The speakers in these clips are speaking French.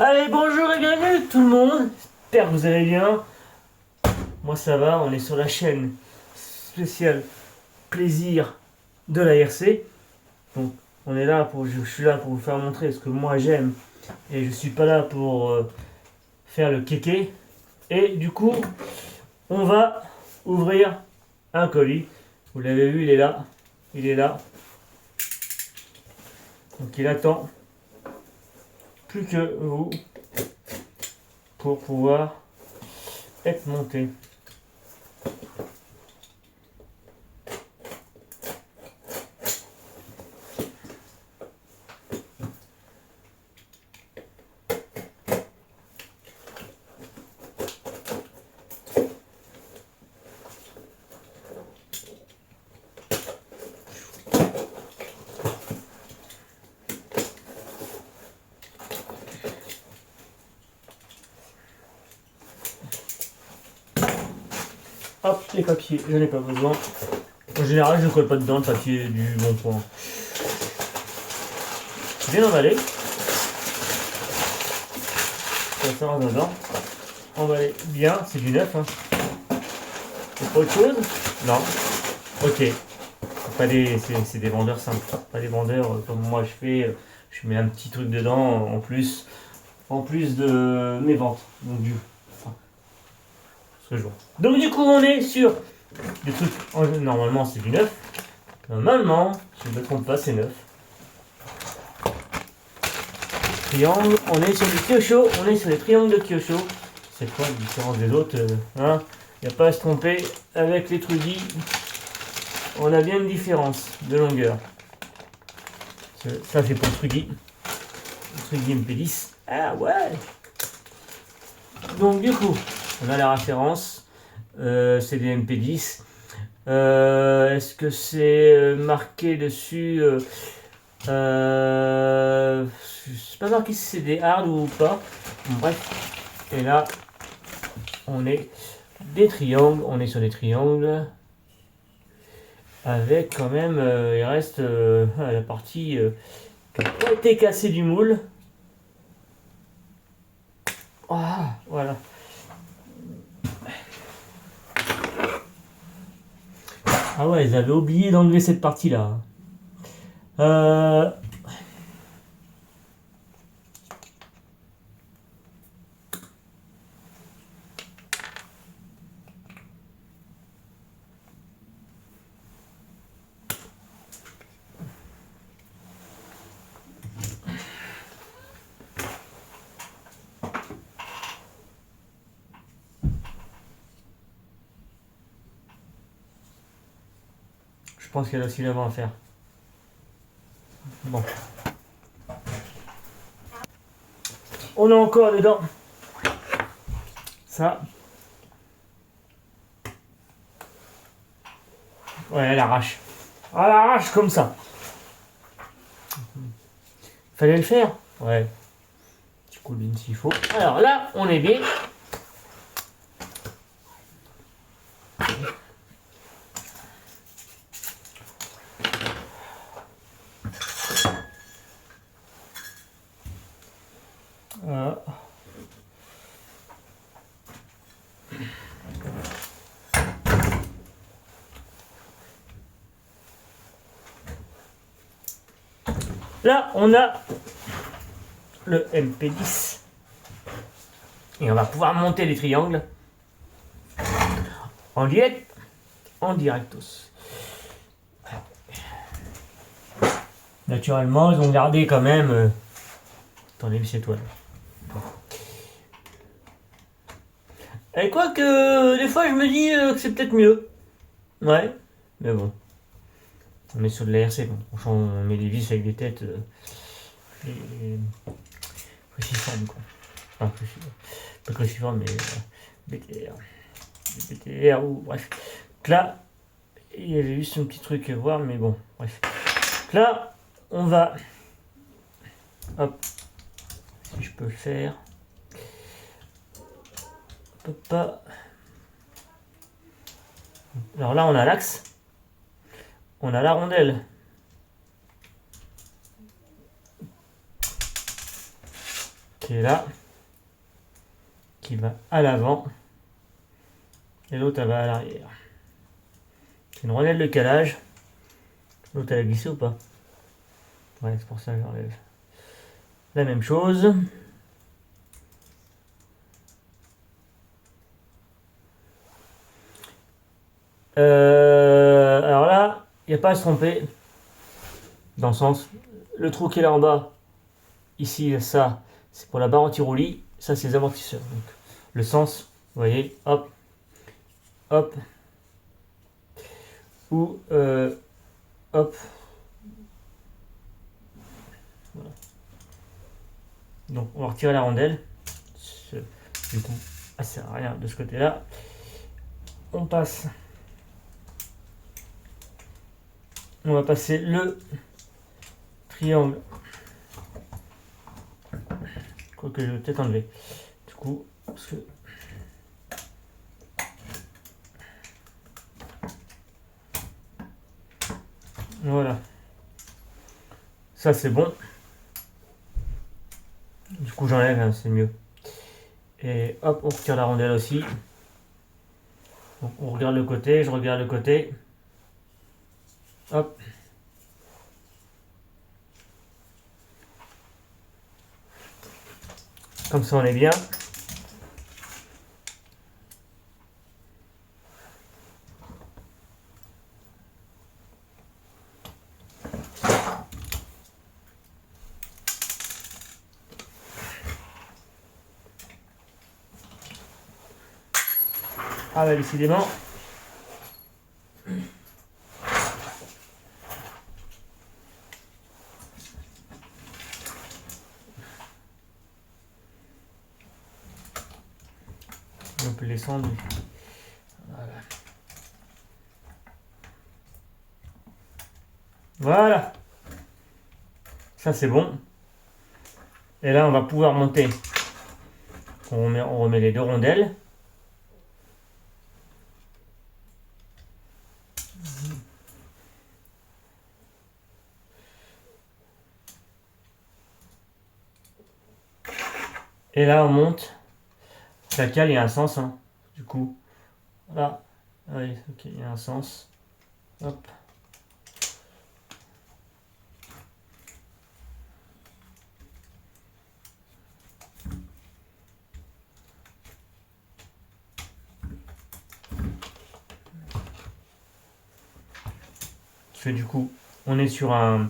Allez, bonjour et bienvenue tout le monde. J'espère que vous allez bien. Moi ça va, on est sur la chaîne spéciale plaisir de la RC. Donc on est là je suis là pour vous faire montrer ce que moi j'aime et je suis pas là pour faire le kéké. Et du coup, on va ouvrir un colis. Vous l'avez vu, il est là. Il est là. Donc il attend plus que vous pour pouvoir être monté. Hop, les papiers, je n'en ai pas besoin. En général, je ne colle pas dedans le papier du Bon Coin. Bien emballé. Ça sort dedans. Emballé bien, c'est du neuf. Hein. C'est pas autre chose? Non. Ok. C'est des vendeurs simples. Pas des vendeurs comme moi je fais. Je mets un petit truc dedans en plus de mes ventes. Donc ce que je vends. Donc du coup, on est sur des trucs. Normalement, c'est du neuf. Normalement, si je ne me trompe pas, c'est neuf. Triangle, on est sur du Kyosho, on est sur les triangles de Kyosho. C'est quoi la différence des autres hein? Il n'y a pas à se tromper avec les Trudy. On a bien une différence de longueur. Ça c'est pour le Trudy. Le Trudy MP10. Ah ouais. Donc du coup, on a la référence. C'est des MP10. Est-ce que c'est marqué dessus je sais pas marqué si c'est des hard ou pas. Bref. Et là, on est des triangles. On est sur des triangles. Avec quand même, il reste la partie qui n'a pas été cassée du moule. Ah, voilà. Ah ouais, ils avaient oublié d'enlever cette partie-là. Euh, je pense qu'il y a aussi l'avant à faire. Bon. On a encore dedans. Ça. Ouais, elle arrache. Elle arrache comme ça. Fallait le faire. Ouais. Tu coules une s'il faut. Alors là, on est bien. Là, on a le MP10. Et on va pouvoir monter les triangles en direct, en directos. Naturellement, ils ont gardé quand même. Attendez, c'est toi. Et quoi que des fois, je me dis que c'est peut-être mieux. Ouais, mais bon. On est sur de la RC, bon. On met des vis avec des têtes préciformes, quoi. Enfin, pas préciformes, mais BTR. Des BTR ou bref. Là, il y avait juste un petit truc à voir, mais bon, bref. Là, on va. Hop. Si je peux le faire. Hop, hop. Alors là, on a l'axe. On a la rondelle. qui est là, qui va à l'avant, et l'autre elle va à l'arrière. C'est une rondelle de calage. L'autre elle a glissé ou pas? Ouais, c'est pour ça que j'enlève. La même chose. Alors là, il n'y a pas à se tromper. Dans le sens, le trou qui est là en bas, ici, ça, c'est pour la barre anti-roulis. Ça, c'est les amortisseurs. Donc, le sens, vous voyez, hop, hop, ou hop. Voilà. Donc, on va retirer la rondelle. Du coup, ça sert à rien de ce côté-là. On passe. On va passer le triangle. Quoique je vais peut-être enlever. Du coup, parce que. Voilà. Ça c'est bon. Du coup j'enlève, hein, c'est mieux. Et hop, on retire la rondelle aussi. Donc, on regarde le côté, je regarde le côté. Hop. Comme ça on est bien. Ah bah décidément. On peut descendre. Voilà. Voilà. Ça c'est bon. Et là on va pouvoir monter. On remet les deux rondelles. Et là on monte. La cale, il y a un sens. Hein. Du coup, là. Oui, ok, il y a un sens. Hop. Parce que du coup, on est sur un.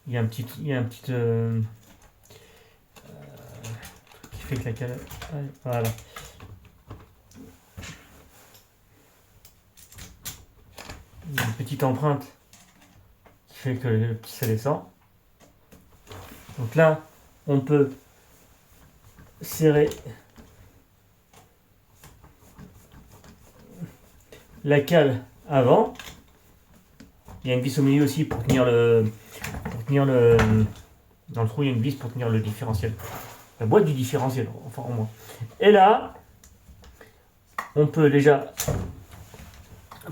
Il y a un petit. Il y a un petit. Qui fait que la cale. Voilà. Il y a une petite empreinte qui fait que ça descend. Donc là, on peut serrer la cale avant. Il y a une vis au milieu aussi pour tenir le. Dans le trou, il y a une vis pour tenir le différentiel. La boîte du différentiel, enfin au moins. Et là, on peut déjà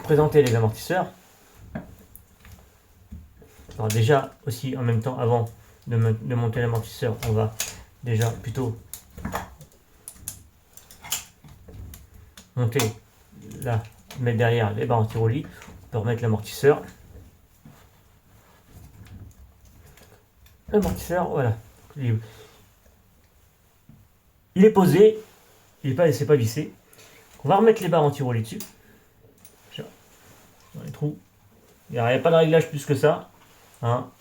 présenter les amortisseurs. Alors déjà aussi en même temps, avant de monter l'amortisseur, on va déjà plutôt monter là, mettre derrière les barres anti-roulis. On peut remettre l'amortisseur. L'amortisseur, voilà. Il est posé, il n'est pas, c'est pas vissé. On va remettre les barres anti-roulis dessus. Dans les trous. Il n'y a pas de réglage plus que ça. Hein.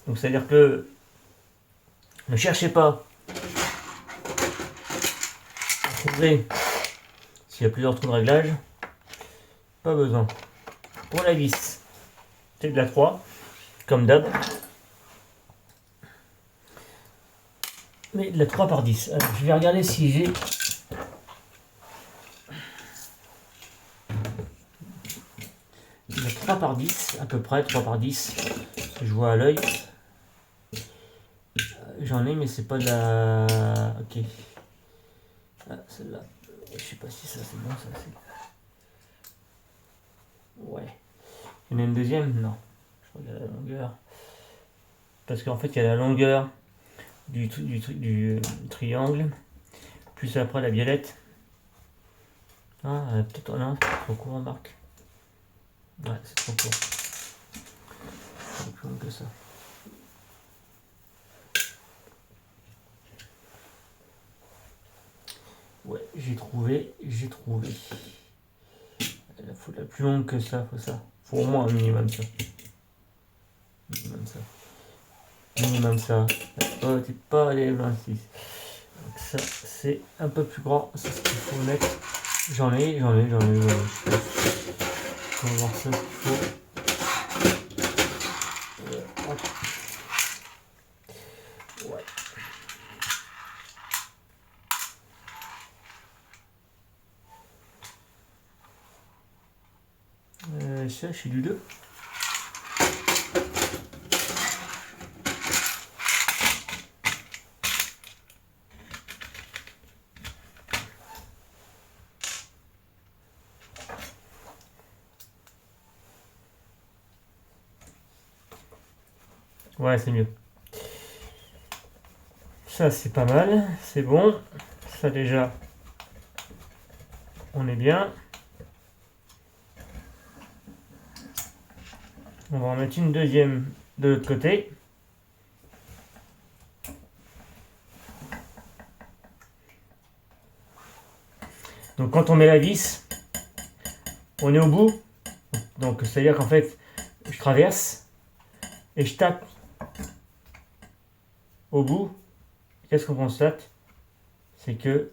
Donc c'est à dire que ne cherchez pas à trouver s'il y a plusieurs trous de réglage. Pas besoin. Pour la vis, c'est de la 3, comme d'hab. Mais de la 3 par 10. Alors, je vais regarder si j'ai. De la 3 par 10, à peu près, 3 par 10. Je vois à l'œil. J'en ai, mais c'est pas de la. Ok. Ah, celle-là. Je sais pas si ça c'est bon, ça c'est. Ouais. Il y en a une deuxième? Non. Je regarde la longueur. Parce qu'en fait, il y a la longueur du triangle, plus après la violette. Ah, peut-être non, c'est trop court, Marc. Ouais, c'est trop court. C'est plus long que ça. Ouais, j'ai trouvé. Il faut la plus longue que ça, faut au moins un minimum ça. Minimum ça. Oh, t'es pas allé 26. Donc ça, c'est un peu plus grand, c'est ce qu'il faut mettre. J'en ai. On va voir ça qu'il faut. Hop. Ouais. Ça, je suis du 2. Ouais, c'est mieux. Ça, c'est pas mal. C'est bon. Ça, déjà, on est bien. On va en mettre une deuxième de l'autre côté. Donc quand on met la vis, on est au bout. Donc c'est-à-dire qu'en fait, je traverse et je tape au bout. Qu'est-ce qu'on constate? C'est que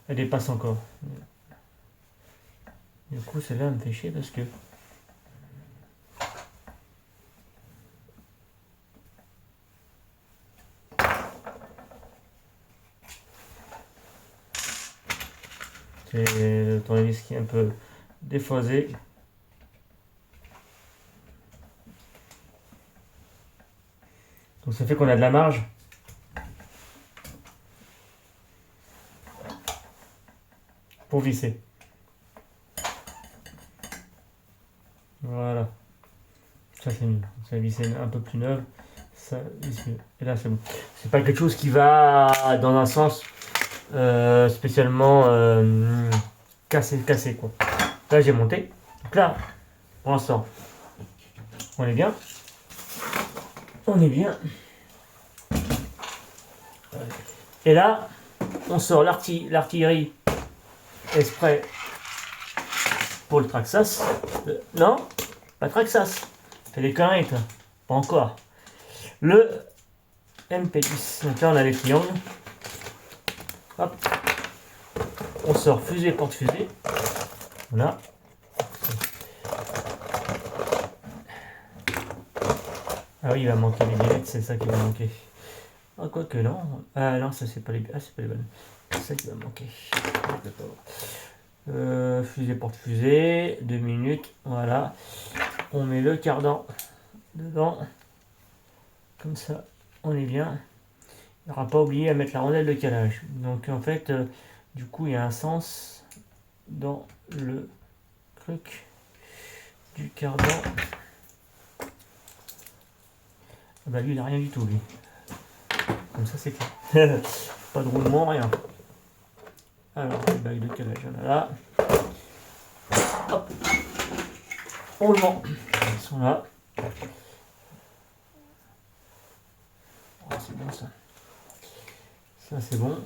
elle dépasse encore. Du coup, celle-là me fait chier parce que c'est le tournevis qui est un peu déphasé. Donc ça fait qu'on a de la marge. Pour visser. Voilà. Ça c'est mieux. Ça visser un peu plus neuve. Ça visse mieux. Et là c'est bon. C'est pas quelque chose qui va dans un sens spécialement cassé quoi. Là j'ai monté. Donc là, pour l'instant, on est bien. On est bien. Et là, on sort l'artillerie exprès pour le Traxxas. Non, pas Traxxas. Fais des conneries, toi. Pas encore. Le MP10. Donc là, on a les triangles. Hop. On sort fusée, porte-fusée. Voilà. Ah oui, il va manquer les billettes, c'est ça qui va manquer. Ah, quoique non. Ah non, ça c'est pas les. Ah, c'est pas les bonnes. C'est ça qui va manquer. Fusée porte-fusée. 2 minutes. Voilà. On met le cardan dedans. Comme ça, on est bien. Il n'aura pas oublié à mettre la rondelle de calage. Donc en fait, du coup, il y a un sens dans le truc du cardan. Ah bah lui, il n'a rien du tout, lui. Comme ça, c'est clair. Pas de roulement, rien. Alors, les bagues de calage, il y en a là. Hop. On le vend. Ils sont là. Oh, c'est bon ça. Ça, c'est bon.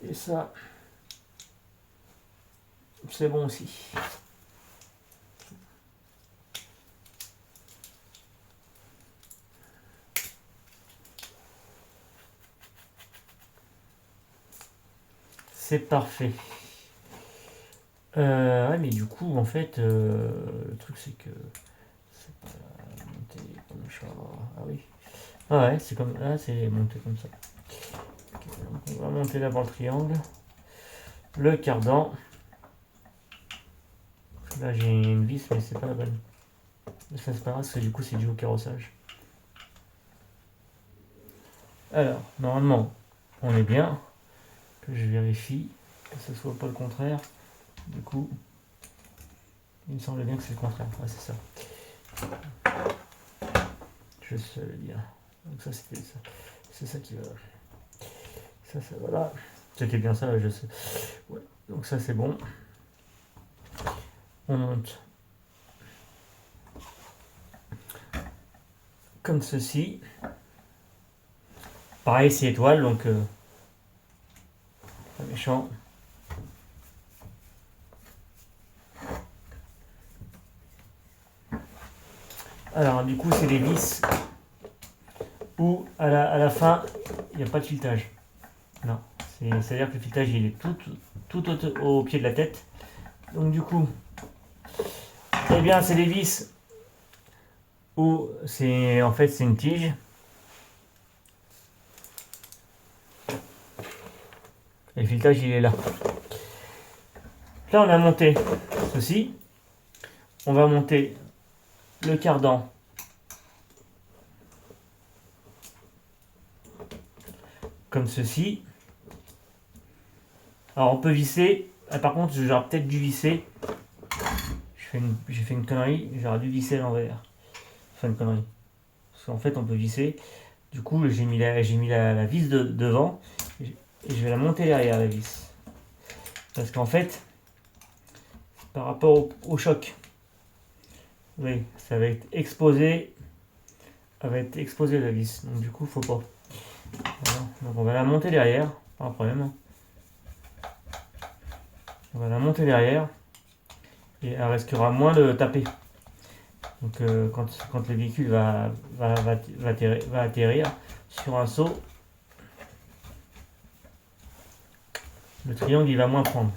Et ça, c'est bon aussi. C'est parfait. Ouais, mais du coup, en fait, le truc c'est que c'est pas monté comme ça. Ah oui. Ah ouais, c'est comme là, c'est monté comme ça. Okay, donc on va monter d'abord le triangle, le cardan. Là, j'ai une vis, mais c'est pas la bonne. Ça, c'est pas grave, parce que du coup, c'est dû au carrossage. Alors, normalement, on est bien. Que je vérifie que ce soit pas le contraire. Du coup, il me semble bien que c'est le contraire. Ouais, c'est ça. Je sais le dire. Donc ça c'était ça. C'est ça qui va. Ça voilà. C'était bien ça, je sais. Ouais. Donc ça c'est bon. On monte comme ceci. Pareil, c'est étoile, donc pas méchant. Alors du coup c'est les vis où à la fin il n'y a pas de filetage. Non, c'est-à-dire que le filetage il est tout au pied de la tête. Donc du coup, eh bien c'est les vis où c'est en fait c'est une tige. Et le filetage il est là. Là on a monté ceci. On va monter le cardan comme ceci. Alors on peut visser. Ah, par contre j'aurais peut-être dû visser. J'ai fait une connerie. J'aurais dû visser à l'envers. Enfin une connerie. Parce qu'en fait on peut visser. Du coup j'ai mis la vis devant. Et je vais la monter derrière la vis. Parce qu'en fait, par rapport au choc, oui, ça va être exposé. Elle va être exposée la vis. Donc du coup faut pas. Voilà. Donc on va la monter derrière. Pas un problème. On va la monter derrière. Et elle risquera moins de taper. Donc quand le véhicule va atterrir sur un saut, le triangle il va moins prendre.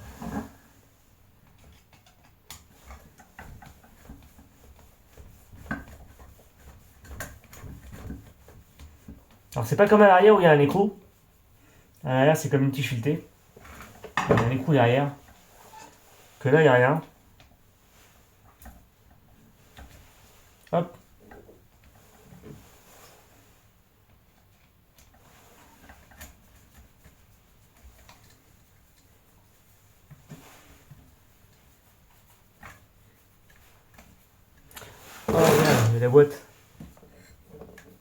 Alors c'est pas comme à l'arrière où il y a un écrou. À l'arrière c'est comme une tige filetée. Il y a un écrou derrière. Que là il n'y a rien. Hop. Oh merde, mais la boîte.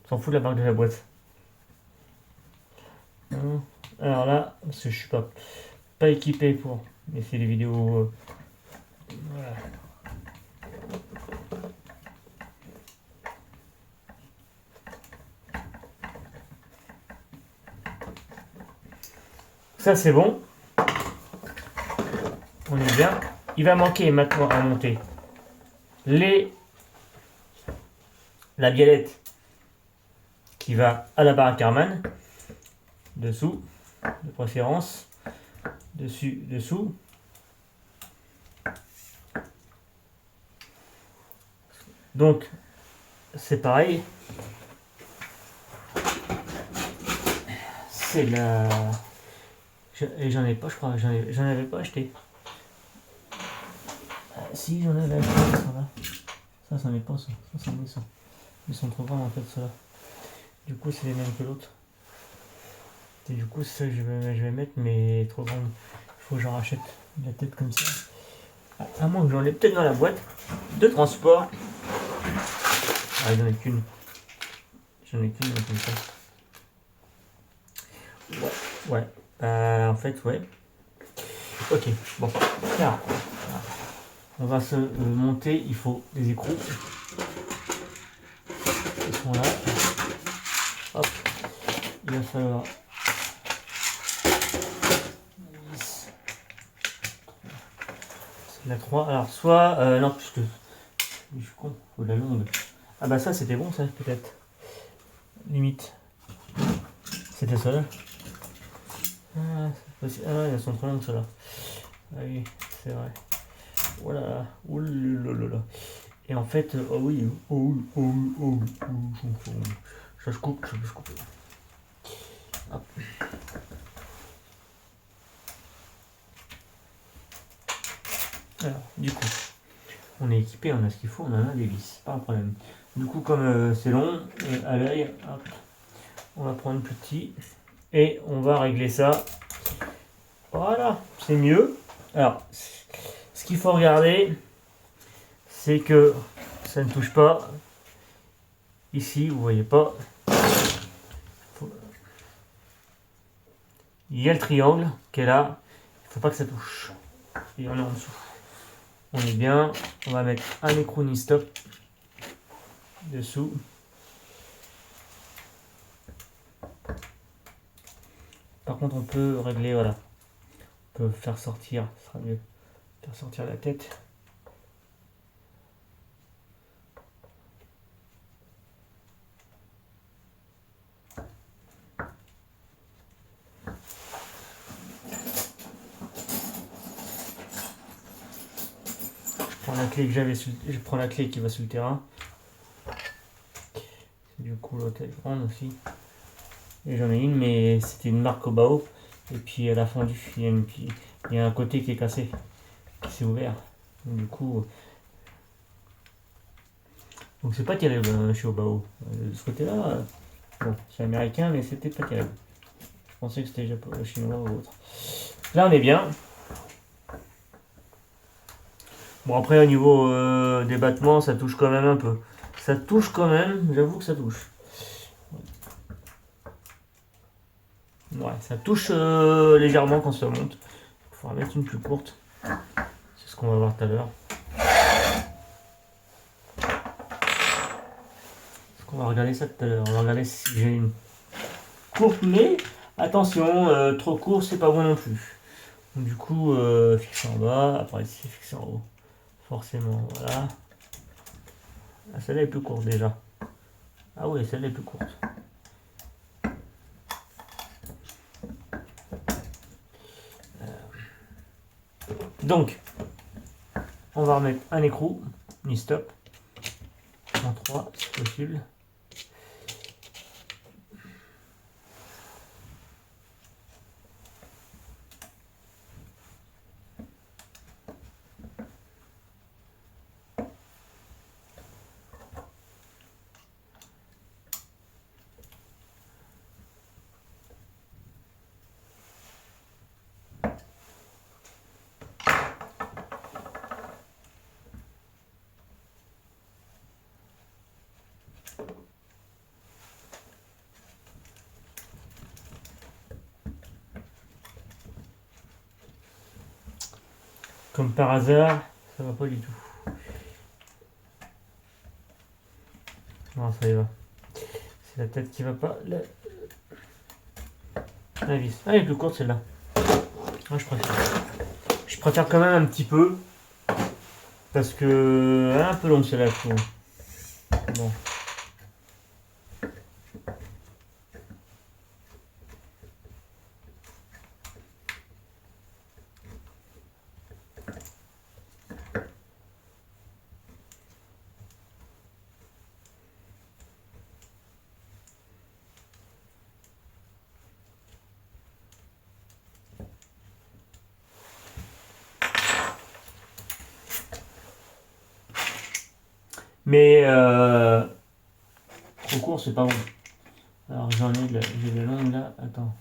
On s'en fout de la marque de la boîte. Alors là, parce que je suis pas équipé pour essayer les vidéos. Voilà. Ça c'est bon. On est bien. Il va manquer maintenant à monter la biellette qui va à la barre Karmann. Dessous, de préférence. Dessus, dessous. Donc, c'est pareil. C'est la... Et j'en ai pas, je crois. J'en avais pas acheté. Si, j'en avais acheté, ça là. Ça, c'en est pas, ça. Ça, c'en est ça. Ils sont trop grands, en fait, ceux-là. Du coup, c'est les mêmes que l'autre. Et du coup, ça, je vais mettre, mais trop grande. Il faut que j'en rachète la tête comme ça. À moins que j'en ai peut-être dans la boîte de transport. Ah, j'en ai qu'une. J'en ai qu'une comme ça. Ouais. En fait, ouais. Ok, bon. Alors, on va se monter. Il faut des écrous. Ils sont là. Hop. Il va falloir. La 3. Alors, soit. Non, puisque. Je suis con. Faut de la longue. Ah, bah, ça, c'était bon, ça, peut-être. Limite. C'était ça là. Ah, elles sont trop longues, celles-là. Ah oui, c'est vrai. Voilà. Oulala. Et en fait, oh oui, ça je coupe, ça je coupe. Hop. Alors, du coup, on est équipé, on a ce qu'il faut, on en a des vis, pas un problème. Du coup, comme c'est long, à l'œil, on va prendre petit et on va régler ça. Voilà, c'est mieux. Alors, ce qu'il faut regarder, c'est que ça ne touche pas. Ici, vous voyez pas. Il y a le triangle qui est là. Il ne faut pas que ça touche. Et on est en dessous. On est bien. On va mettre un écrou ni stop dessous. Par contre, on peut régler, voilà. On peut faire sortir, ce sera mieux. Faire sortir la tête. Je prends la clé que j'avais je prends la clé qui va sur le terrain. Du coup, l'autre elle est grande aussi. Et j'en ai une, mais c'était une marque au bao. Et puis elle a fondu. Il y a un côté qui est cassé, qui s'est ouvert. Donc, du coup, donc c'est pas terrible chez Obao. De ce côté-là, bon, c'est américain, mais c'était pas terrible. Je pensais que c'était japonais, chinois ou autre. Là, on est bien. Bon, après, au niveau des battements, ça touche quand même un peu. Ça touche quand même, j'avoue que ça touche. Ouais, ça touche légèrement quand ça monte. Il faudra mettre une plus courte. C'est ce qu'on va voir tout à l'heure. On va regarder ça tout à l'heure. On va regarder si j'ai une courte, mais attention, trop court, c'est pas bon non plus. Donc, du coup, fixé en bas, après ici, fixé en haut. Forcément, voilà. Ah, celle-là est plus courte déjà. Ah oui, celle-là est plus courte. Donc, on va remettre un écrou, ni stop, en 3 si possible. Comme par hasard, ça va pas du tout. Non, ça y va. C'est la tête qui va pas. La vis. Ah, elle est plus courte celle-là. Ah, je préfère. Je préfère quand même un petit peu. Parce que. Elle est un peu longue celle-là, je trouve. Bon. Mais trop court, c'est pas bon. Alors j'en ai j'ai de la longue là. Attends.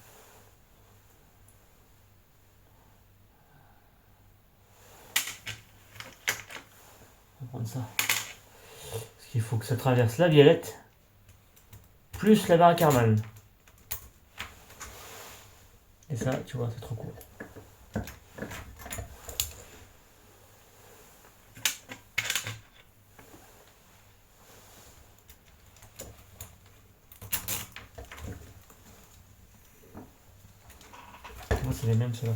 On va prendre ça. Parce qu'il faut que ça traverse la violette plus la barre Karman. Et ça, tu vois, c'est trop court. Moi, c'est les mêmes, ceux-là.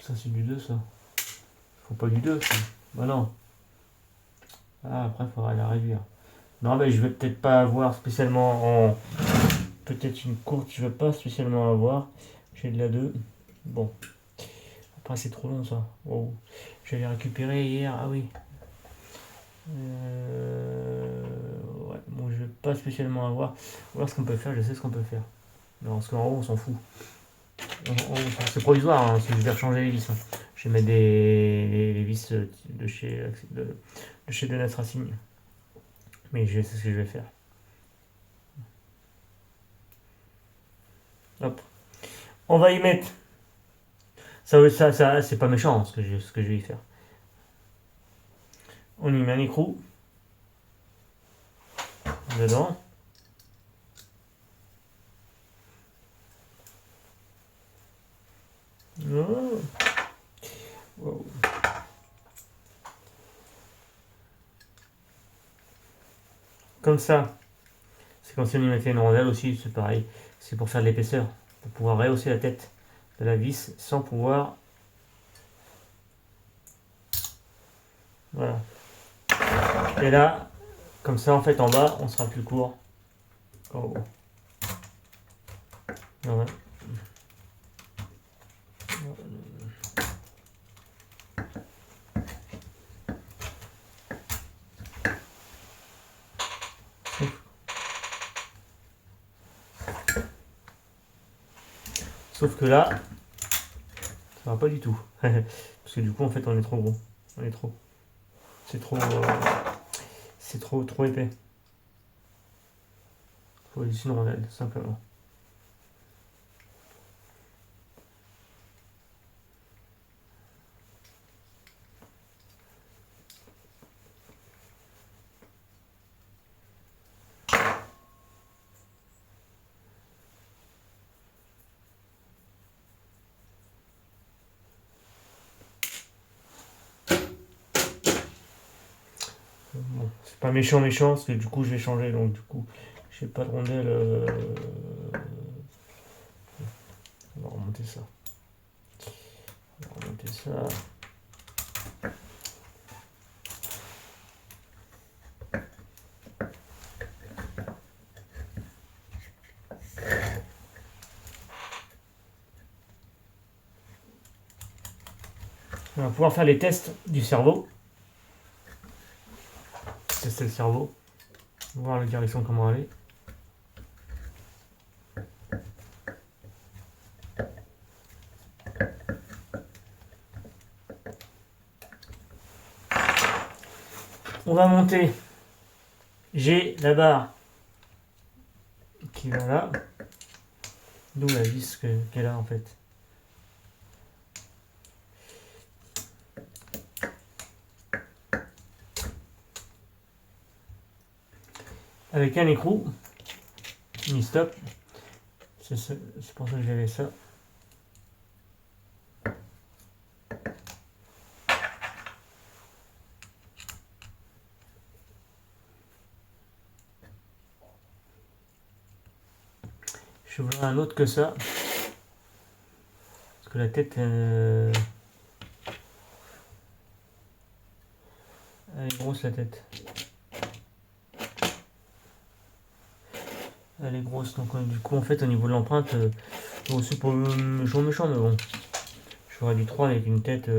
Ça, c'est du 2, ça. Faut pas du 2, ça. Bah non. Ah, après, il faudra la réduire. Non, mais je vais peut-être pas avoir spécialement en... Peut-être une courte, je vais pas spécialement avoir. J'ai de la 2. Bon. Après, c'est trop long, ça. Wow. J'avais récupéré hier. Ah oui. Ouais, bon, je vais pas spécialement avoir. On va voir ce qu'on peut faire, je sais ce qu'on peut faire. Non, parce qu'en haut, on s'en fout. C'est provisoire, hein, si je vais rechanger les vis. Hein. Je vais mettre les vis de chez Donat Racing. Mais je sais ce que je vais faire. Hop. On va y mettre. Ça c'est pas méchant ce que je vais y faire. On y met un écrou dedans. Oh. Wow. Comme ça. C'est comme si on y mettait une rondelle aussi, c'est pareil. C'est pour faire de l'épaisseur. Pour pouvoir rehausser la tête de la vis sans pouvoir. Voilà. Et là, comme ça en fait en bas, on sera plus court. Oh. Ouais. Sauf que là, ça va pas du tout. Parce que du coup, en fait, on est trop gros. On est trop. C'est trop épais. Faut juste une rondelle, simplement. Bon, c'est pas méchant, parce que du coup, je vais changer. Donc, du coup, j'ai pas de rondelle. On va remonter ça. On va pouvoir faire les tests du cerveau. Tester le cerveau. Voir la direction comment aller. On va monter. J'ai la barre qui va là. D'où la vis qu'elle a en fait. Avec un écrou, mi-stop. C'est pour ça que j'avais ça. Je voudrais un autre que ça. Parce que la tête, elle est grosse la tête. Elle est grosse, donc du coup en fait au niveau de l'empreinte, c'est pas méchant, mais bon. J'aurais du 3 avec une tête.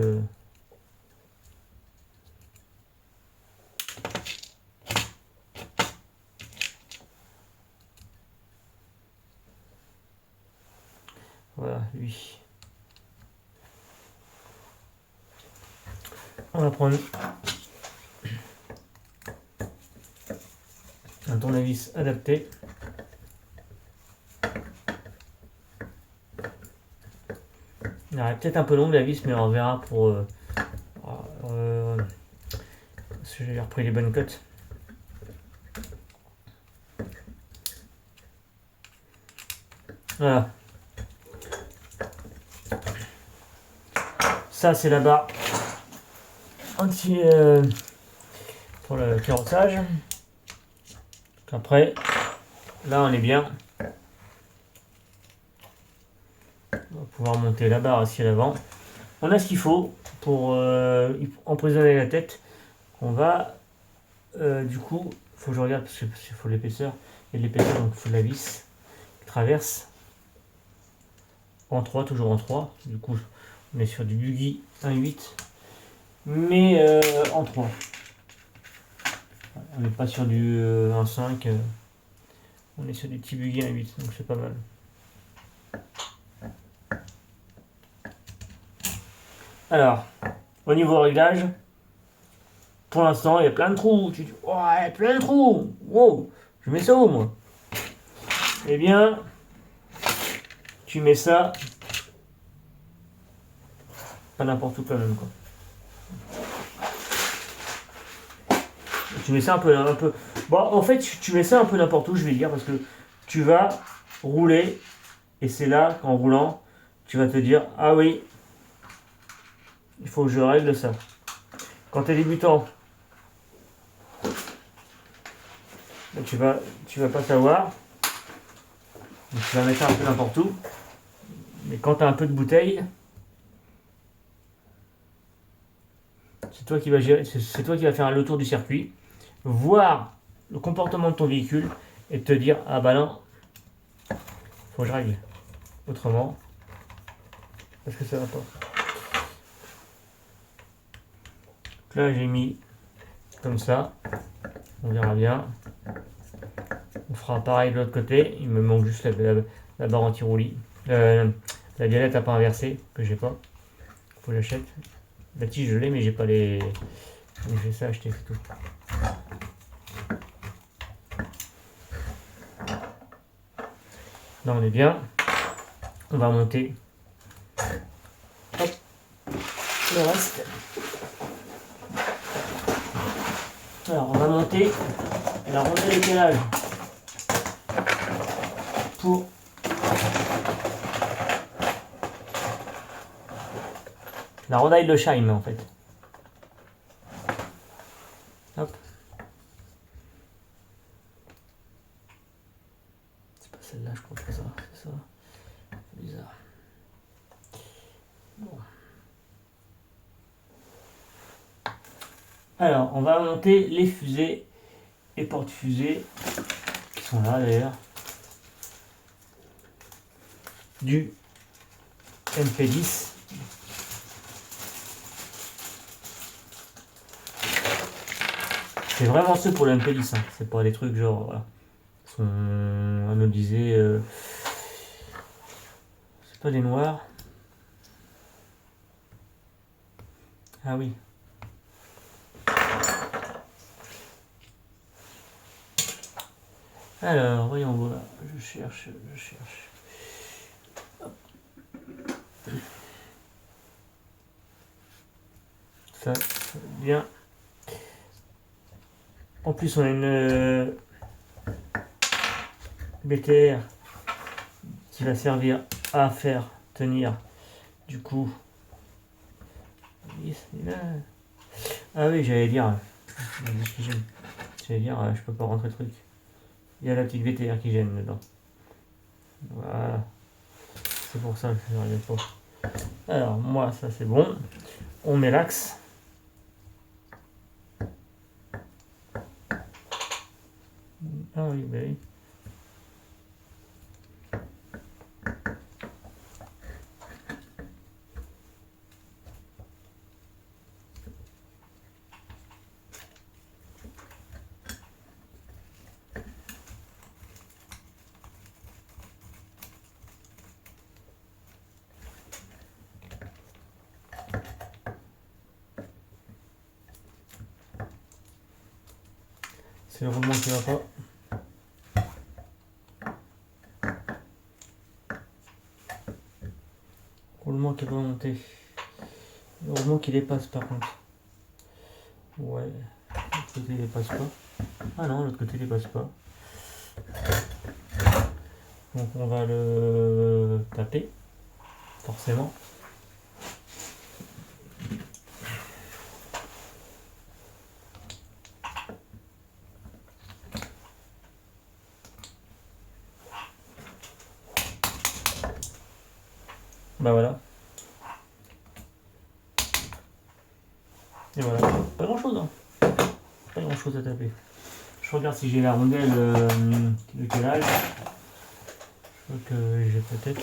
Voilà, lui. On va prendre un tournevis adapté. Il est peut-être un peu longue la vis, mais on verra pour. Parce que j'ai repris les bonnes cotes. Voilà. Ça, c'est la barre anti pour le carrossage. Après, là, on est bien. On va pouvoir monter la barre aussi à l'avant. On a ce qu'il faut pour emprisonner la tête. On va, du coup, faut que je regarde parce qu'il faut l'épaisseur. Il y a de l'épaisseur, donc il faut de la vis qui traverse. En 3, toujours en 3. Du coup, on est sur du buggy 1.8, mais en 3. On n'est pas sur du 1.5. On est sur du petit buggy 1.8, donc c'est pas mal. Alors, au niveau réglage, pour l'instant, il y a plein de trous. Tu dis, ouais, plein de trous. Wow, je mets ça où, moi? Eh bien, tu mets ça pas n'importe où quand même, quoi. Tu mets ça un peu. Bon, en fait, tu mets ça un peu n'importe où, je vais dire, parce que tu vas rouler, et c'est là qu'en roulant, tu vas te dire, ah oui, il faut que je règle ça. Quand tu es débutant, tu vas pas savoir, donc tu vas mettre ça un peu n'importe où, mais quand tu as un peu de bouteille, c'est toi qui vas gérer, c'est toi qui vas faire le tour du circuit, voir le comportement de ton véhicule et te dire, ah bah non, faut que je règle autrement, parce que ça va pas. Donc là j'ai mis comme ça, on verra bien. On fera pareil de l'autre côté, il me manque juste la barre anti-roulis. La violette à pas inversée, que j'ai pas. Faut que j'achète. La tige je l'ai mais j'ai pas les. Donc j'ai ça acheté, c'est tout. Là on est bien. On va monter. Hop. Le reste. Alors on va monter la rondelle d'éclairage pour la rondelle de Shine en fait. Hop. C'est pas celle-là, je crois que c'est ça. C'est ça. C'est bizarre. Bon. Alors, on va monter les fusées et porte-fusées qui sont là d'ailleurs du MP10. C'est vraiment ceux pour le MP10, hein. C'est pas des trucs genre voilà. Ils sont anodisés. C'est pas des noirs. Ah oui. Alors, voyons voir. Je cherche. Hop. Ça va bien. En plus, on a une BTR qui va servir à faire tenir du coup. Ah oui, j'allais dire. Je peux pas rentrer le truc. Il y a la petite VTR qui gêne dedans. Voilà. C'est pour ça que je n'arrive pas. Alors, moi, ça c'est bon. On met l'axe. Ah oui, bah oui. C'est le roulement qui va pas. Roulement qui va monter. Le roulement qui dépasse par contre. Ouais. L'autre côté il dépasse pas. Ah non, l'autre côté il dépasse pas. Donc on va le taper. Forcément. Bah voilà. Et voilà. Pas grand chose, hein. Pas grand chose à taper. Je regarde si j'ai la rondelle de quel âge. Je crois que j'ai peut-être.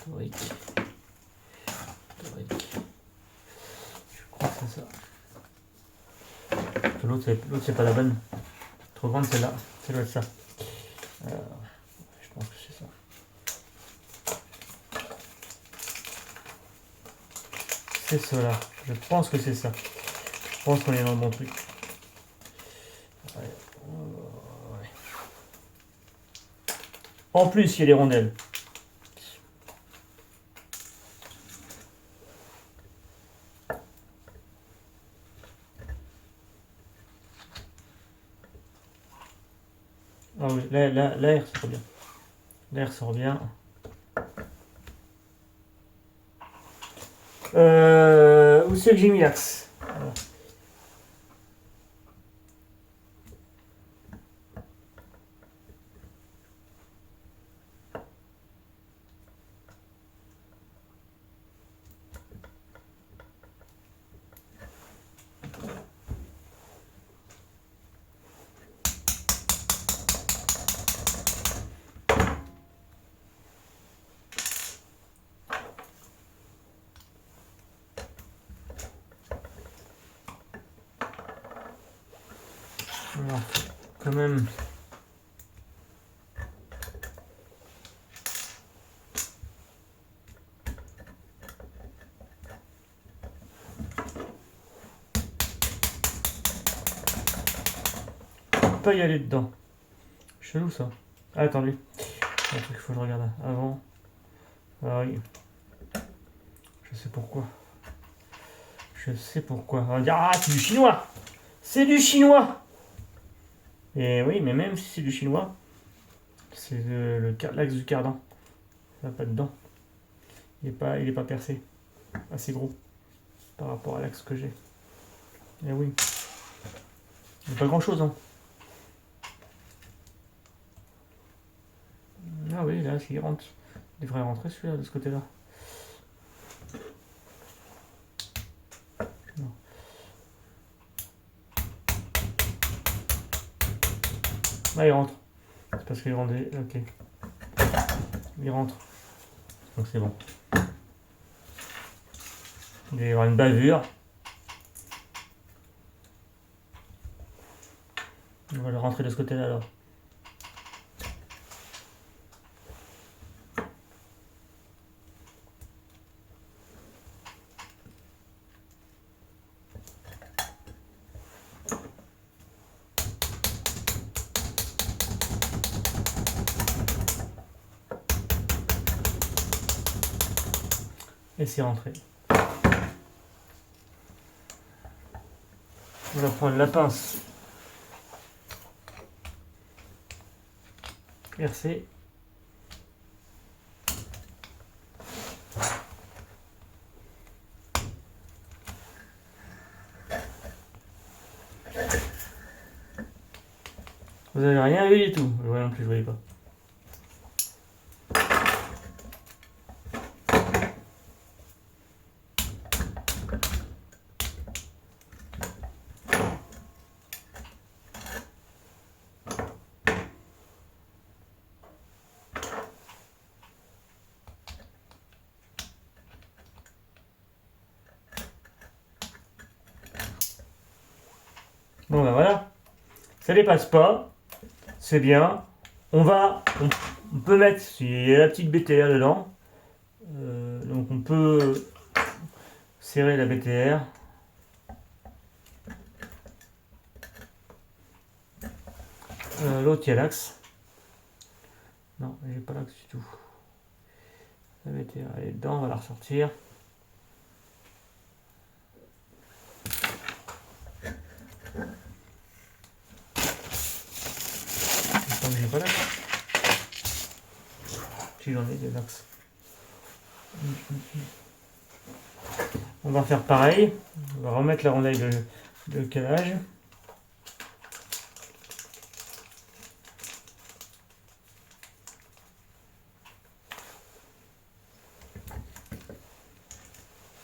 Toric. Je crois que c'est ça. L'autre c'est pas la bonne. Trop grande celle-là. Ça doit être ça. Je pense que c'est ça. C'est cela. Je pense que c'est ça. Je pense qu'on est dans le bon truc. Ouais. En plus, il y a les rondelles. Ah oui, là, l'air sort bien. L'air sort bien. Où c'est que j'ai mis l'axe? Voilà. Alors, quand même. Pas y aller dedans. Chelou ça. Ah, attendez. Un truc qu'il faut que je regarde avant. Ah oui. Je sais pourquoi. Je sais pourquoi. On va dire, ah, c'est du chinois. C'est du chinois. Et oui, mais même si c'est du chinois, c'est l'axe du cardan. Ça va pas dedans. Il est pas percé. Assez gros par rapport à l'axe que j'ai. Et oui. Il n'y a pas grand chose, hein. Ah oui, là, s'il rentre. Il devrait rentrer celui-là de ce côté-là. Non. Ah, il rentre. C'est parce qu'il rentre. Ok. Il rentre. Donc c'est bon. Il va y avoir une bavure. On va le rentrer de ce côté-là alors. Et c'est rentré. On va prendre la pince RC. Vous avez rien vu du tout. Je vois non plus, je voyais pas. Bon ben voilà. Ça dépasse pas. C'est bien. On peut mettre, il y a la petite BTR dedans. Donc on peut serrer la BTR. L'autre, il y a l'axe. Non, j'ai pas l'axe du tout. La BTR, elle est dedans, on va la ressortir. Tant que j'ai pas l'axe. Si j'en ai des axes. On va faire pareil. On va remettre la rondelle de calage.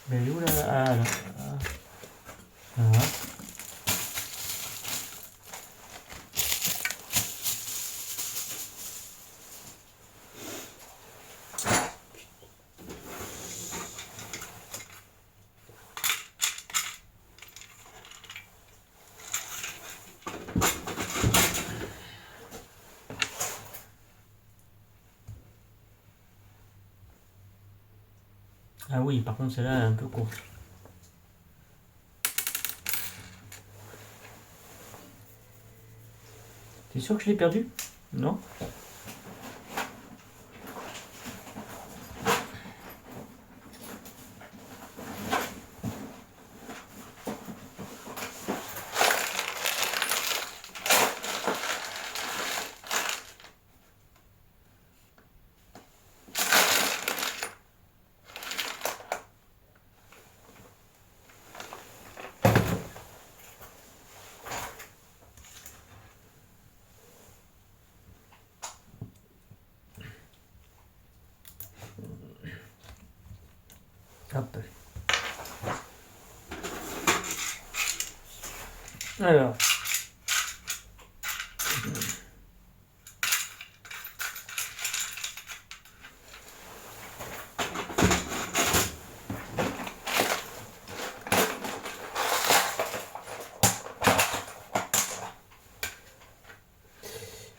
Mais où là? Ah là. Voilà. Ah oui, par contre celle-là est un peu courte. T'es sûr que je l'ai perdu? Non? Hop. Alors.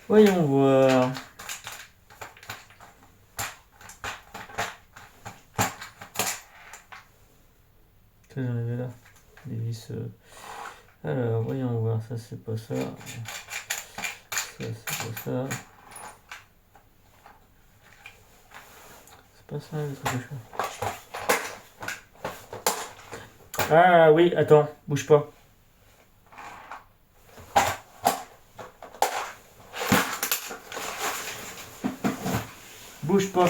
Voyons voir. Que j'en avais là. Des vis. Alors, voyons voir. Ça, c'est pas ça. Ça, c'est pas ça. C'est pas ça, le truc de chat. Ah oui, attends, bouge pas. Bouge pas.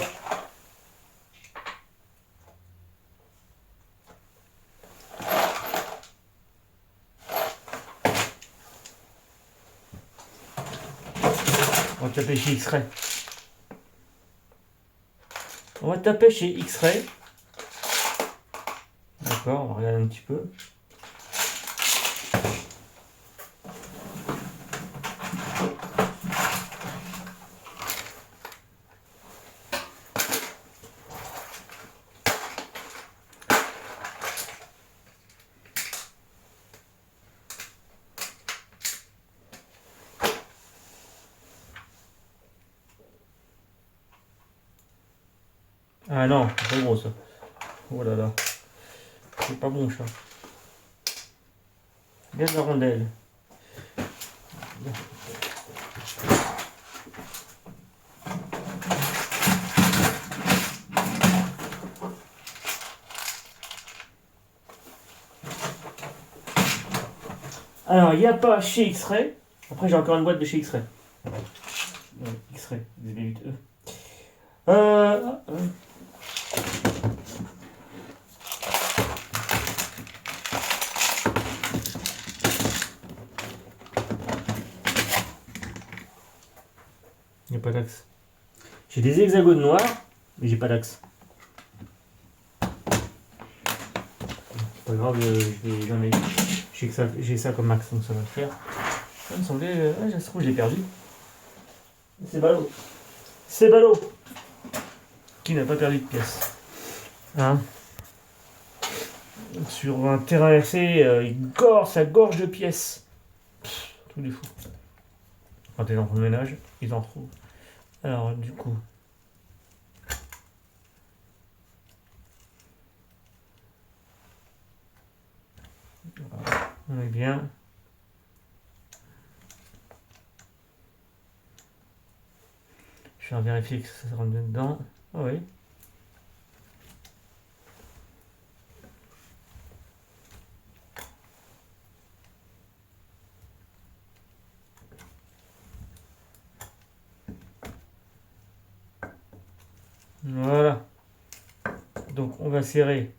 On va taper chez X-Ray. On va taper chez X-Ray. D'accord, on va regarder un petit peu. Ah non, c'est pas gros ça. Oh là là. C'est pas bon ça. Bien la rondelle. Alors, il n'y a pas chez X-Ray. Après, j'ai encore une boîte de chez X-Ray. X-Ray, Z8E. Il n'y a pas d'axe. J'ai des hexagones noirs, mais j'ai pas d'axe. C'est pas grave, j'en ai. J'ai ça comme axe, donc ça va le faire. Ça me semblait. Ça se trouve, je l'ai perdu. C'est ballot. C'est ballot. Qui n'a pas perdu de pièce. Hein? Sur un terrain RC, ça gorge de pièces. Tout des fous. Quand t'es dans le ménage, ils en trouvent. Alors, du coup. On est bien. Je vais vérifier que ça rentre dedans. Ah oui. Voilà. Donc on va serrer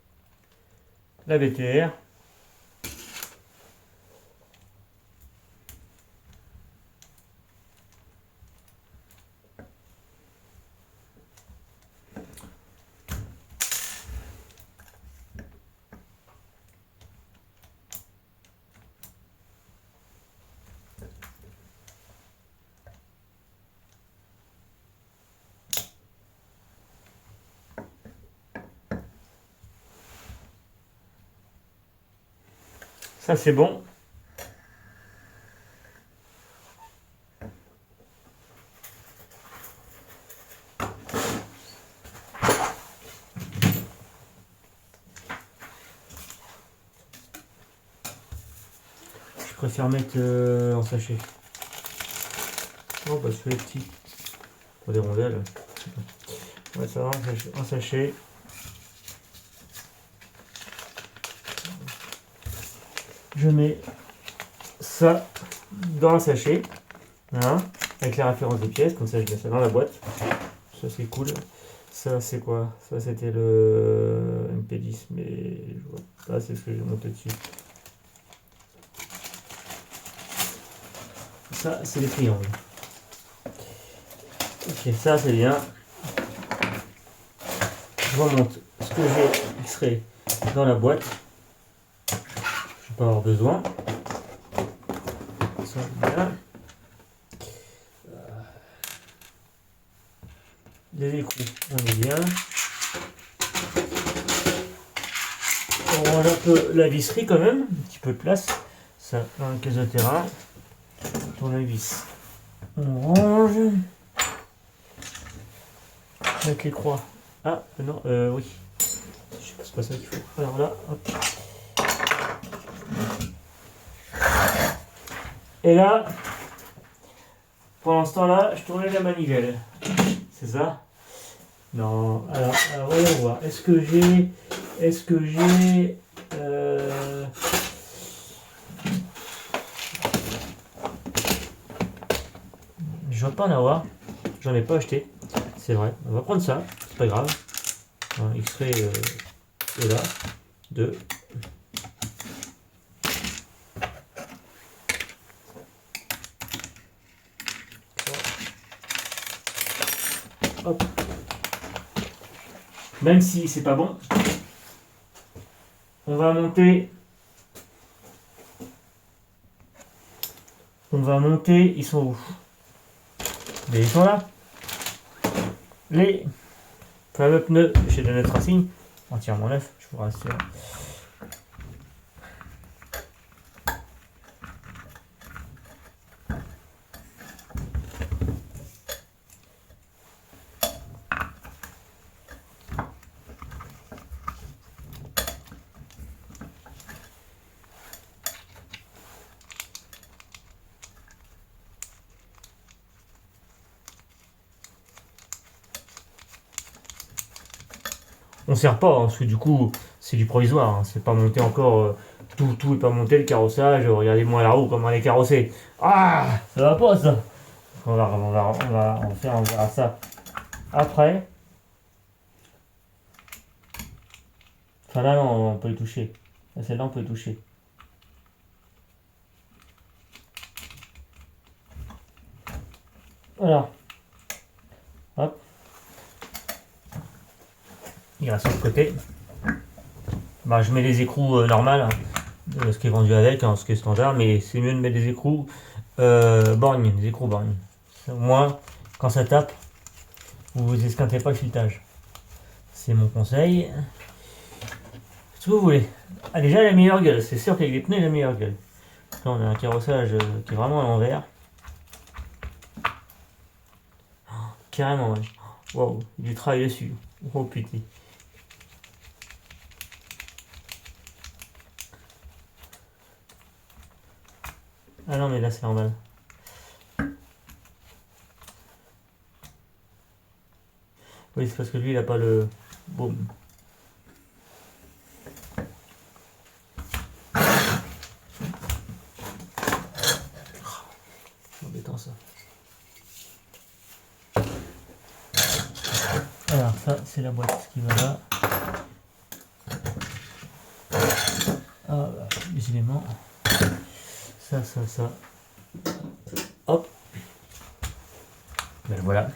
la BTR. Ça c'est bon. Je préfère mettre en sachet. Non, parce que les petits. Pour des rondelles. Ouais, ça va, un sachet. Je mets ça dans un sachet. Hein, avec la référence des pièces, comme ça je mets ça dans la boîte. Ça c'est cool. Ça c'est quoi? Ça c'était le MP10, mais je vois pas, c'est ce que j'ai monté dessus. Ça c'est les triangles. Ok, ça c'est bien. Je remonte ce que j'ai X-ray dans la boîte. Je vais pas avoir besoin. Ça, voilà. Les écrous, on est bien. On range un peu la visserie quand même, un petit peu de place. Ça, dans la caisse de terrain. Tournevis. On range. Mettre les croix. Ah, non, oui. Je sais pas, c'est pas ça qu'il faut. Alors là, hop. Et là, pendant ce temps-là, je tournais la manivelle. C'est ça? Non. Alors voyons voir. Est-ce que j'ai. Je dois pas en avoir. J'en ai pas acheté. C'est vrai. On va prendre ça. C'est pas grave. Un X-ray est là. 2. Hop. Même si c'est pas bon, on va monter. Ils sont où? Mais ils sont là. Les fameux pneus chez Donut Racing, entièrement neuf, je vous rassure. On sert pas, hein, parce que du coup, c'est du provisoire. Hein, c'est pas monté encore. Tout est pas monté, le carrossage. Regardez-moi la roue, comment elle est carrossée. Ah, ça va pas ça. On verra ça après. Enfin là, non, on peut y toucher. Là, celle-là, on peut y toucher. Voilà. Hop. Il reste sur le côté. Bah, je mets les écrous normales, hein, ce qui est vendu avec, hein, ce qui est standard, mais c'est mieux de mettre des écrous borgnes, des écrous borgnes. Au moins, quand ça tape, vous esquintez pas le filetage. C'est mon conseil. Ce que vous voulez. Ah, déjà, la meilleure gueule, c'est sûr qu'avec les pneus, la meilleure gueule. Là, on a un carrossage qui est vraiment à l'envers. Oh, carrément, ouais. Waouh, du travail dessus. Oh putain. Ah non, mais là, c'est normal. Oui, c'est parce que lui, il a pas le. Boum. Embêtant ça. Alors, ça, c'est la boîte qui va là. Ah, les éléments. Ça. Hop. Ben voilà.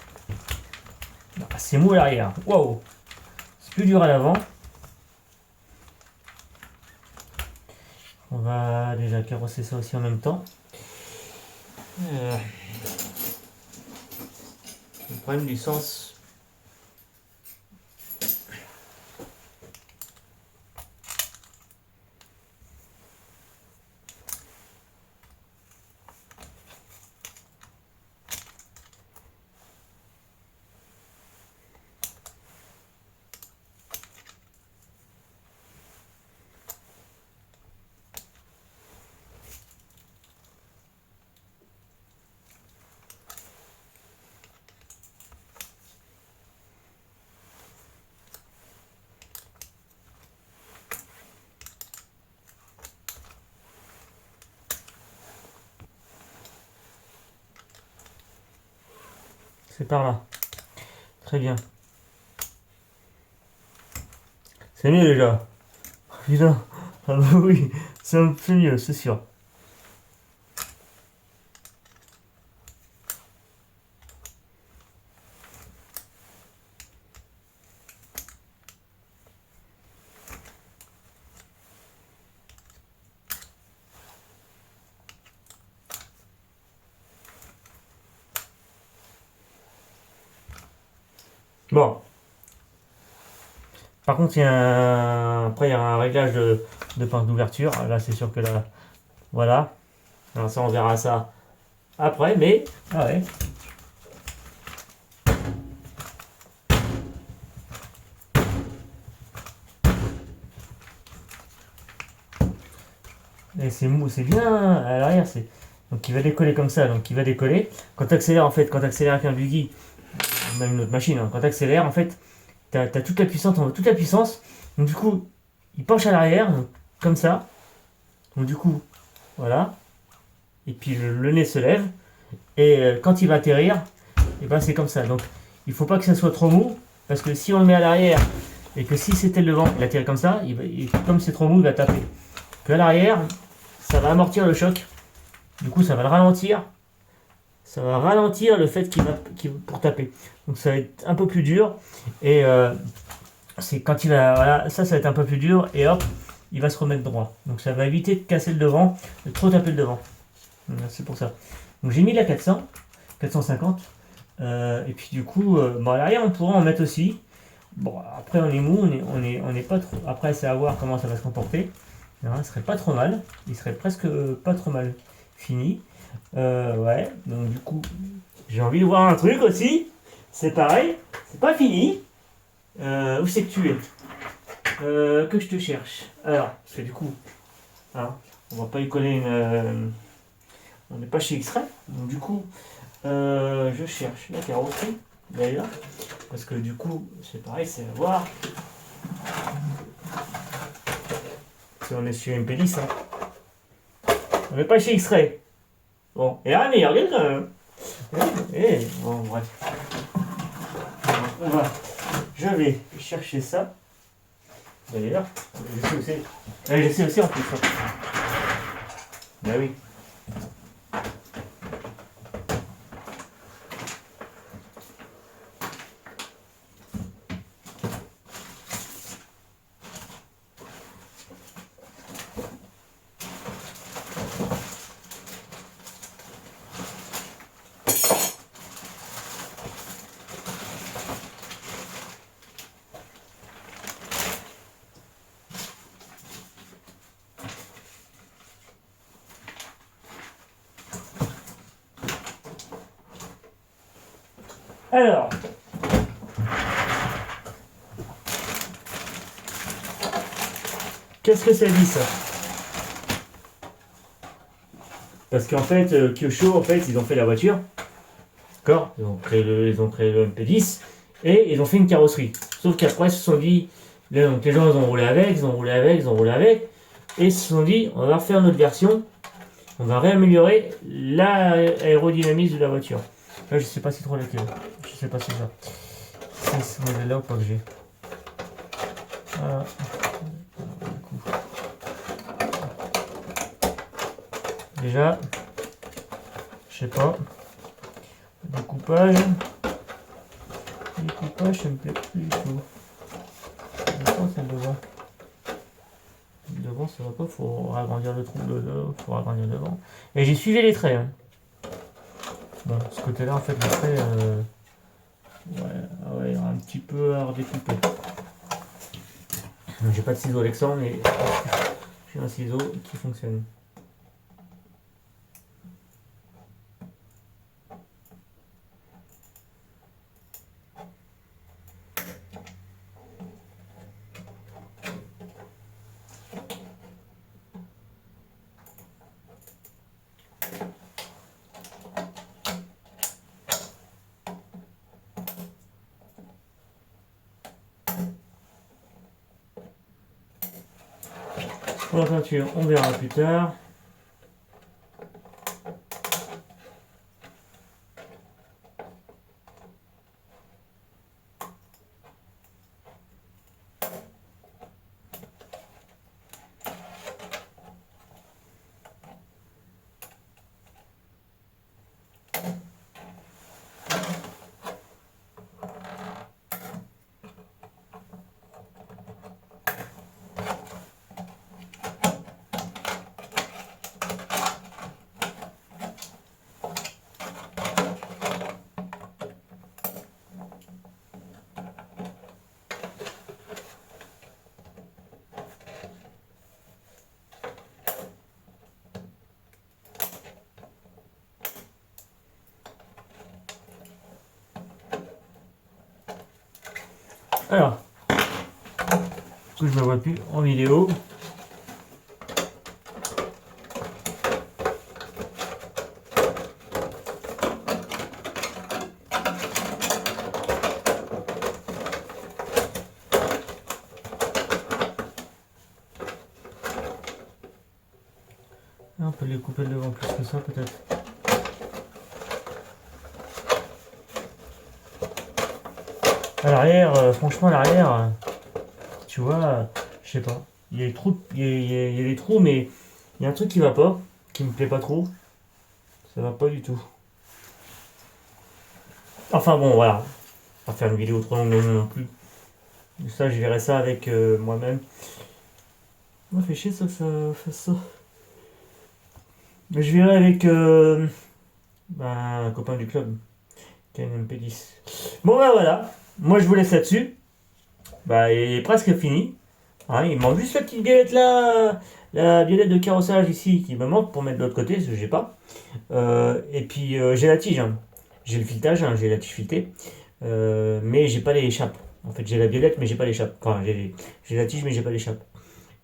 C'est mou à l'arrière. Waouh. C'est plus dur à l'avant. On va déjà carrosser ça aussi en même temps. Le problème du sens. C'est par là. Très bien. C'est mieux déjà. Putain. Ah bah oui, c'est un peu mieux, c'est sûr. Bon, par contre, après, il y a un réglage de pince d'ouverture. Là, c'est sûr que là, voilà. Alors ça, on verra ça après, mais... Ah ouais. Et c'est mou, c'est bien à l'arrière. Donc il va décoller comme ça. Donc il va décoller. Quand tu accélères, en fait, quand tu accélères avec un buggy, même une autre machine, hein, quand tu accélères, en fait, tu as toute la puissance, toute la puissance. Donc du coup, il penche à l'arrière, comme ça. Donc du coup, voilà. Et puis le nez se lève. Et quand il va atterrir, et ben c'est comme ça. Donc il faut pas que ça soit trop mou, parce que si on le met à l'arrière, et que si c'était le devant, il atterrit comme ça, comme c'est trop mou, il va taper. Que à l'arrière, ça va amortir le choc. Du coup, ça va le ralentir. Ça va ralentir le fait pour taper. Donc ça va être un peu plus dur. Et c'est quand il va, voilà, ça va être un peu plus dur. Et hop, il va se remettre droit. Donc ça va éviter de casser le devant, de trop taper le devant. C'est pour ça. Donc j'ai mis la 400, 450. Et puis du coup, bon, à l'arrière, on pourra en mettre aussi. Bon, après, on est mou, on est pas trop. Après, c'est à voir comment ça va se comporter. Non, il serait pas trop mal. Il serait presque pas trop mal fini. Ouais, donc du coup, j'ai envie de voir un truc aussi. C'est pareil, c'est pas fini. Où c'est que tu es Que je te cherche. Alors, parce que du coup, hein, on va pas y coller une. On n'est pas chez X-Ray. Donc du coup, je cherche la carrosserie, d'ailleurs. Parce que du coup, c'est pareil, c'est à voir. Si on est sur MP10, hein. On n'est pas chez X-Ray. Bon, et là, mais regarde quand même. Et bon, bref. Je vais chercher ça. D'ailleurs, je sais aussi. Je sais aussi en plus. Ben oui. Alors, qu'est-ce que ça dit ça? Parce qu'en fait, Kyosho, en fait, ils ont fait la voiture. D'accord. Ils ont créé le MP10 et ils ont fait une carrosserie. Sauf qu'après, ils se sont dit, donc les gens ils ont roulé avec, ils ont roulé avec, ils ont roulé avec, et ils se sont dit, on va refaire notre version, on va réaméliorer l'aérodynamisme de la voiture. Là, je sais pas si trop laquelle. Je sais pas si ça. C'est ce modèle-là ou pas que j'ai. Voilà. Déjà, je sais pas. Découpage, ça me plaît plus du tout. Je pense c'est le devant. Le devant, ça va pas, faut agrandir le trou faut agrandir devant. Et j'ai suivi les traits. Hein. Bon, ce côté-là, en fait, les traits, ouais, un petit peu à redécouper. J'ai pas de ciseaux Alexandre, mais j'ai un ciseau qui fonctionne. Pour la peinture, on verra plus tard. Alors, que je me vois plus en vidéo. On peut les couper le devant plus que ça peut-être. À l'arrière, franchement à l'arrière, tu vois, je sais pas. Il y a des trous, il y a des trous, mais il y a un truc qui va pas, qui me plaît pas trop. Ça va pas du tout. Enfin bon, voilà. Pas faire une vidéo trop longue non plus. Ça, je verrai ça avec moi-même. Moi, fait chier ça que ça fasse ça. Mais je verrai avec un copain du club, qui a une MP10. Bon, bah voilà. Moi, je vous laisse là-dessus. Bah, il est presque fini. Hein, il manque juste la petite galette là, la violette de carrossage ici qui me manque pour mettre de l'autre côté, parce que j'ai pas. Et puis j'ai la tige, hein. J'ai le filetage, hein, j'ai la tige filetée, mais j'ai pas les chapes. En fait, j'ai la violette, mais j'ai pas les chapes. Enfin, j'ai la tige, mais j'ai pas les chapes.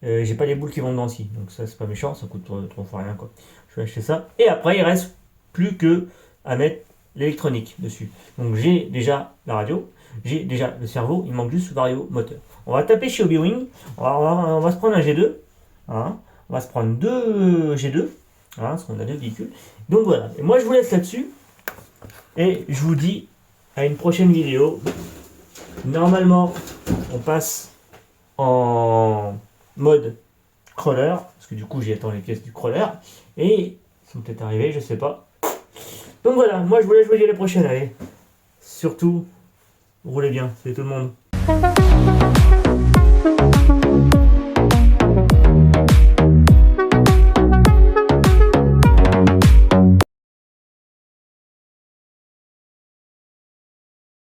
J'ai pas les boules qui vont dedans aussi, donc ça c'est pas méchant, ça coûte trop fois rien quoi. Je vais acheter ça. Et après, il reste plus que à mettre l'électronique dessus. Donc j'ai déjà la radio, j'ai déjà le cerveau, il manque juste le vario moteur. On va taper chez Hobby on va se prendre un G2, hein. On va se prendre deux G2, hein, parce qu'on a deux véhicules. Donc voilà, et moi je vous laisse là-dessus, et je vous dis à une prochaine vidéo. Normalement, on passe en mode crawler, parce que du coup j'y attends les pièces du crawler, et ils sont peut-être arrivés, je sais pas. Donc voilà, moi je vous laisse, je vous dis à la prochaine, allez. Surtout, roulez bien, salut tout le monde.